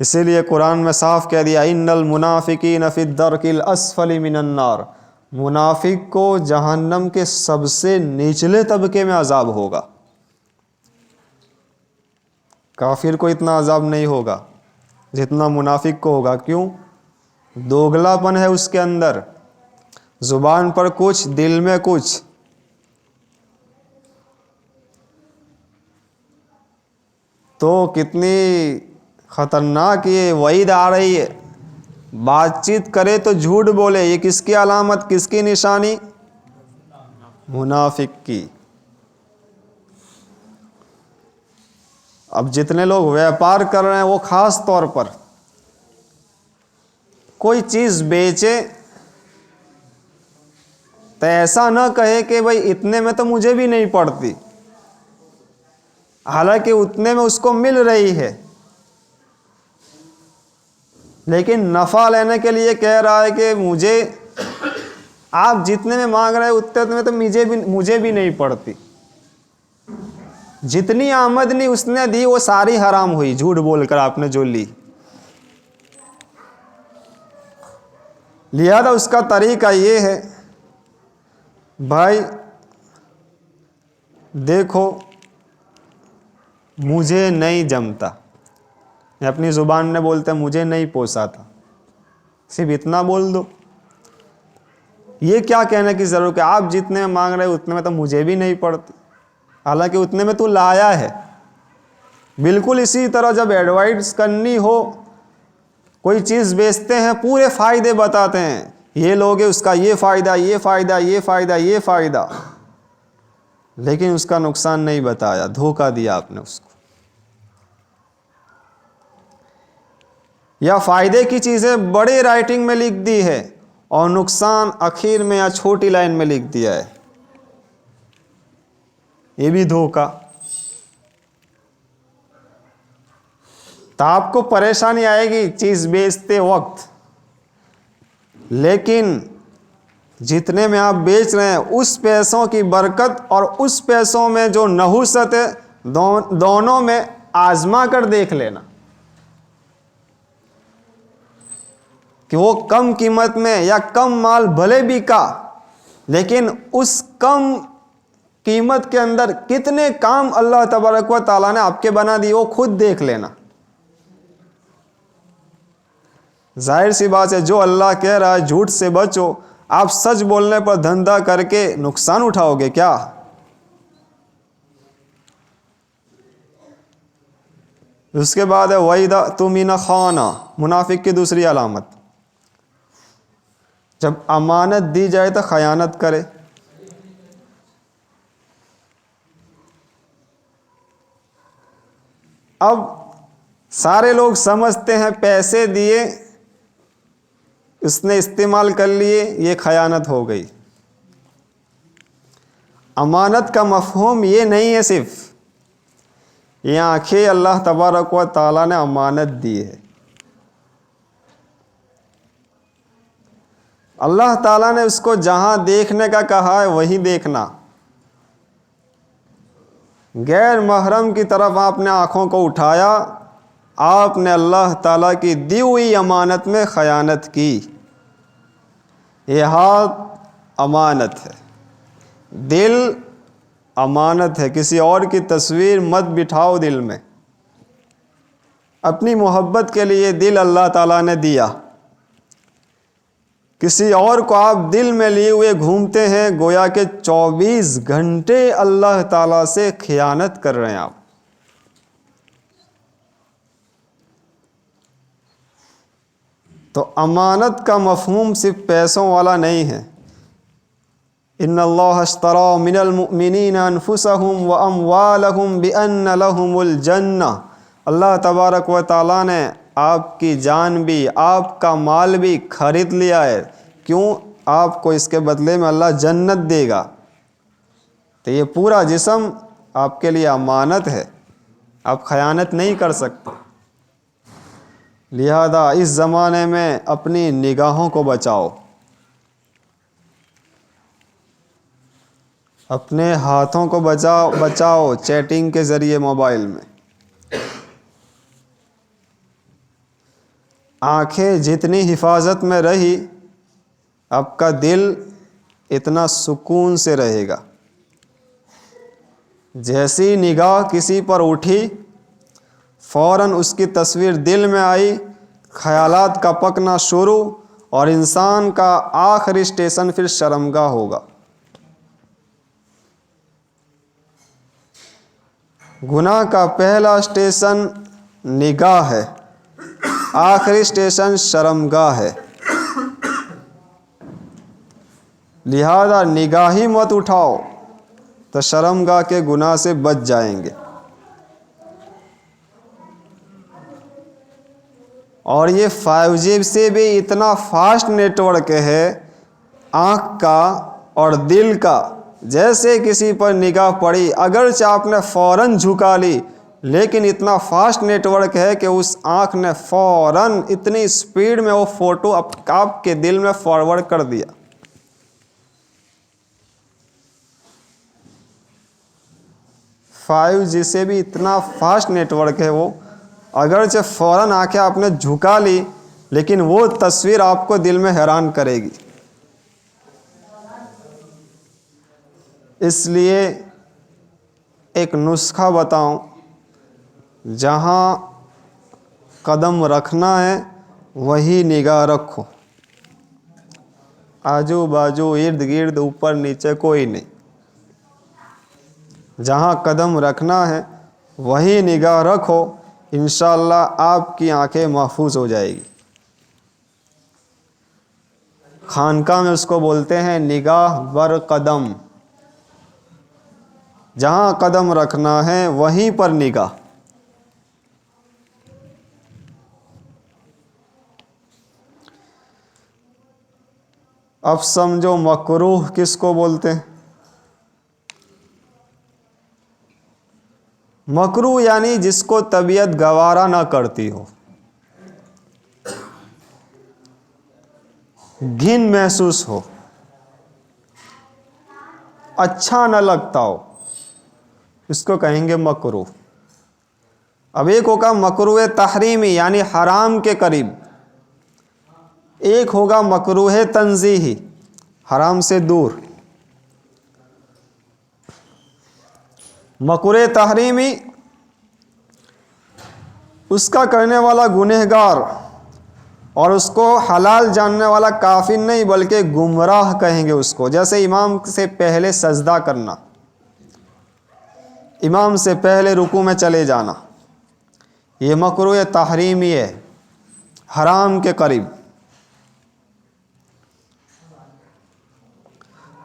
इसीलिए कुरान में साफ कह दिया, इन्नल मुनाफिकीन फी दरकिल अस्फली मिनन नार, मुनाफिक को जहन्नम के सबसे निचले तबके में अजाब होगा। काफिर को इतना अजाब नहीं होगा जितना मुनाफिक को होगा। क्यों? दोगलापन है उसके अंदर, जुबान पर कुछ, दिल में कुछ। तो कितनी खतरनाक ये वईद आ रही है, बातचीत करे तो झूठ बोले। ये किसकी अलामत, किसकी निशानी? मुनाफिक की। अब जितने लोग व्यापार कर रहे हैं वो खास तौर पर, कोई चीज बेचे तो ऐसा ना कहे कि भाई इतने में तो मुझे भी नहीं पड़ती, हालांकि उतने में उसको मिल रही है, लेकिन नफा लेने के लिए कह रहा है कि मुझे, आप जितने में मांग रहे हैं उतने में तो मुझे भी नहीं पड़ती। जितनी आमदनी उसने दी वो सारी हराम हुई, झूठ बोलकर आपने जो ली। लिहाजा उसका तरीका ये है, भाई देखो मुझे नहीं जमता, मैं अपनी ज़ुबान में बोलते मुझे नहीं पोसाता, सिर्फ इतना बोल दो। ये क्या कहने की ज़रूरत है, आप जितने में मांग रहे हो उतने में तो मुझे भी नहीं पड़ती, हालांकि उतने में तू लाया है। बिल्कुल इसी तरह जब एडवाइस करनी हो, कोई चीज़ बेचते हैं, पूरे फ़ायदे बताते हैं, ये लोगे उसका ये फ़ायदा, ये फ़ायदा, ये फ़ायदा, ये फ़ायदा, लेकिन उसका नुकसान नहीं बताया, धोखा दिया आपने उसको। या फ़ायदे की चीज़ें बड़े राइटिंग में लिख दी है और नुकसान आखिर में या छोटी लाइन में लिख दिया है, ये भी धोखा। तो आपको परेशानी आएगी चीज़ बेचते वक्त, लेकिन जितने में आप बेच रहे हैं उस पैसों की बरकत और उस पैसों में जो नहुसत है, दोनों में आजमा कर देख लेना कि वो कम कीमत में या कम माल भले बिका, लेकिन उस कम कीमत के अंदर कितने काम अल्लाह तबारक व तआला ने आपके बना दिए, वो खुद देख लेना। जाहिर सी बात है, जो अल्लाह कह रहा है झूठ से बचो, आप सच बोलने पर धंधा करके नुकसान उठाओगे क्या? उसके बाद है वईदा तुमीना खाना, मुनाफिक की दूसरी अलामत, जब अमानत दी जाए तो खयानत करे। अब सारे लोग समझते हैं पैसे दिए, उसने इस्तेमाल कर लिए, ये खयानत हो गई। अमानत का मफहूम ये नहीं है सिर्फ, ये आंखें अल्लाह तबारक व तआला ने अमानत दी है। अल्लाह ताला ने उसको जहां देखने का कहा है वहीं देखना। गैर महरम की तरफ आपने आंखों को उठाया, आपने अल्लाह ताला की दी हुई अमानत में खयानत की। ये हाथ अमानत है, दिल अमानत है, किसी और की तस्वीर मत बिठाओ दिल में। अपनी मोहब्बत के लिए दिल अल्लाह ताला ने दिया, किसी और को आप दिल में लिए हुए घूमते हैं, गोया के 24 घंटे अल्लाह ताला से खियानत कर रहे हैं आप। तो अमानत का मफहूम सिर्फ पैसों वाला नहीं है, इन्नल्लाह अश्तरा मिनल मुमिनीना अनफुसहुम व अमवालहुम बिअन्न लहुमुल जन्नह। अल्लाह तबारक व तआला ने आपकी जान भी, आपका माल भी खरीद लिया है। क्यों? आपको इसके बदले में अल्लाह जन्नत देगा। तो ये पूरा जिस्म आपके लिए अमानत है, आप खयानत नहीं कर सकते। लिहाजा इस ज़माने में अपनी निगाहों को बचाओ, अपने हाथों को बचाओ चैटिंग के ज़रिए मोबाइल में। आँखें जितनी हिफाजत में रही, आपका दिल इतना सुकून से रहेगा। जैसी निगाह किसी पर उठी, फ़ौरन उसकी तस्वीर दिल में आई, ख़यालात का पकना शुरू, और इंसान का आखिरी स्टेशन फिर शर्मगाह होगा। गुनाह का पहला स्टेशन निगाह है, आखिरी स्टेशन शर्मगाह है। लिहाजा निगाह ही मत उठाओ तो शर्मगाह के गुनाह से बच जाएंगे। और ये 5G से भी इतना फास्ट नेटवर्क है आँख का और दिल का, जैसे किसी पर निगाह पड़ी अगरचे आपने फ़ौरन झुका ली, लेकिन इतना फास्ट नेटवर्क है कि उस आँख ने फ़ौरन इतनी स्पीड में वो फ़ोटो आपके दिल में फॉरवर्ड कर दिया। फाइव जी से भी इतना फास्ट नेटवर्क है वो, अगरचे फ़ौरन आंखें आपने झुका ली, लेकिन वो तस्वीर आपको दिल में हैरान करेगी। इसलिए एक नुस्खा बताऊं, जहां कदम रखना है वही निगाह रखो, आजू बाजू इर्द गिर्द ऊपर नीचे कोई नहीं। जहां कदम रखना है वही निगाह रखो, इंशाअल्लाह आपकी आंखें महफूज हो जाएगी। खानका में उसको बोलते हैं निगाह बर कदम। जहां कदम रखना है वहीं पर निगाह। अब समझो मकरूह किसको बोलते हैं। मकरूह यानी जिसको तबीयत गवारा ना करती हो, घिन महसूस हो, अच्छा न लगता हो, इसको कहेंगे मकरूह। अब एक होगा मकरूह तहरीमी यानी हराम के करीब, एक होगा मकरूह तंजीही हराम से दूर। मकरूह तहरीमी उसका करने वाला गुनहगार और उसको हलाल जानने वाला काफिर नहीं बल्कि गुमराह कहेंगे उसको। जैसे इमाम से पहले सजदा करना, इमाम से पहले रुकू में चले जाना, ये मकरूह तहरीमी है, हराम के करीब।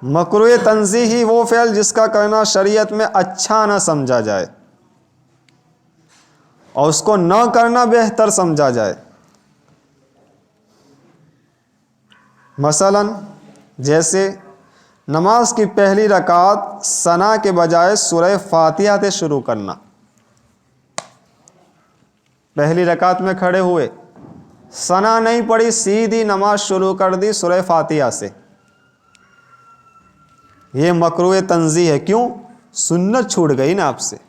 मकरूह तंज़ीही वो फ़ेल जिसका करना शरीयत में अच्छा न समझा जाए और उसको न करना बेहतर समझा जाए। मसलन जैसे नमाज की पहली रकात सना के बजाय सूरह फातिहा से शुरू करना। पहली रकात में खड़े हुए, सना नहीं पढ़ी, सीधी नमाज शुरू कर दी सूरह फातिहा से, ये मकरूह तंज़ीह है। क्यों? सुन्नत छूट गई ना आपसे।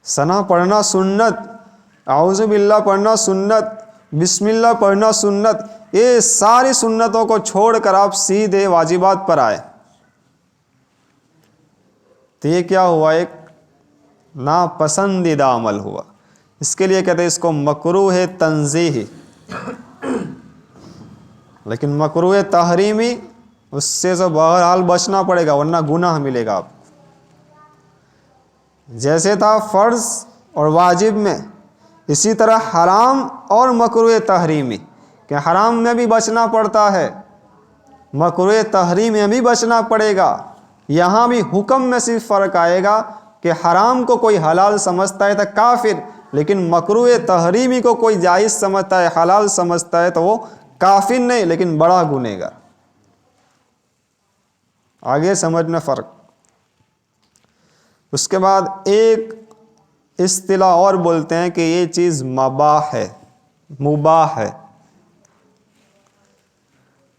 सना पढ़ना सुन्नत, आऊज़ु बिल्लाह पढ़ना सुन्नत, बिस्मिल्लाह पढ़ना सुन्नत, ये सारी सुन्नतों को छोड़कर आप सीधे वाजिबात पर आए, तो ये क्या हुआ? एक नापसंदीदा अमल हुआ। इसके लिए कहते हैं इसको मकरूह तंज़ीही। लेकिन मकरूह तहरीमी उससे तो बहरहाल बचना पड़ेगा वरना गुनाह मिलेगा आपको। जैसे था फ़र्ज़ और वाजिब में, इसी तरह हराम और मकरूह तहरीमी, कि हराम में भी बचना पड़ता है, मकरूह तहरीम में भी बचना पड़ेगा। यहाँ भी हुक्म में सिर्फ फ़र्क आएगा कि हराम को कोई हलाल समझता है तो काफिर, लेकिन मकरूह तहरीमी को कोई जायज़ समझता है, हलाल समझता है, तो वो काफिर नहीं लेकिन बड़ा गुनहगार। आगे समझना फ़र्क। उसके बाद एक इस्तिलाह और बोलते हैं कि ये चीज़ मबाह है, मुबाह है।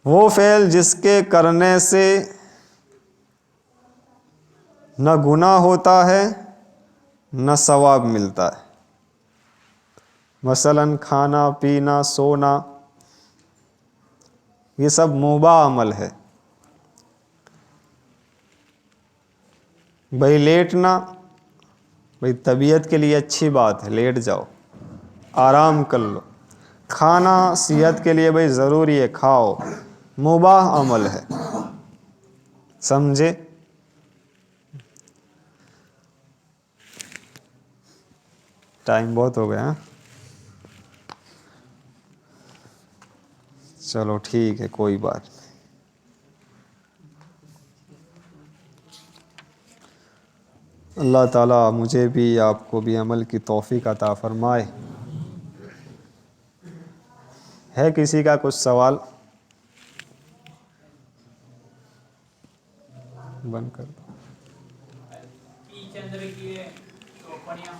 वो फ़ेल जिसके करने से न गुनाह होता है न सवाब मिलता है। मसलन खाना पीना सोना, ये सब मुबाह अमल है। भाई लेटना, भाई तबीयत के लिए अच्छी बात है, लेट जाओ आराम कर लो। खाना सेहत के लिए भाई ज़रूरी है, खाओ, मुबाह अमल है, समझे। टाइम बहुत हो गया हाँ? चलो ठीक है, कोई बात नहीं। अल्लाह ताला मुझे भी आपको भी अमल की तौफीक अता फरमाए। है किसी का कुछ सवाल? बंद कर दो। चंद्र की टिप्पणियाँ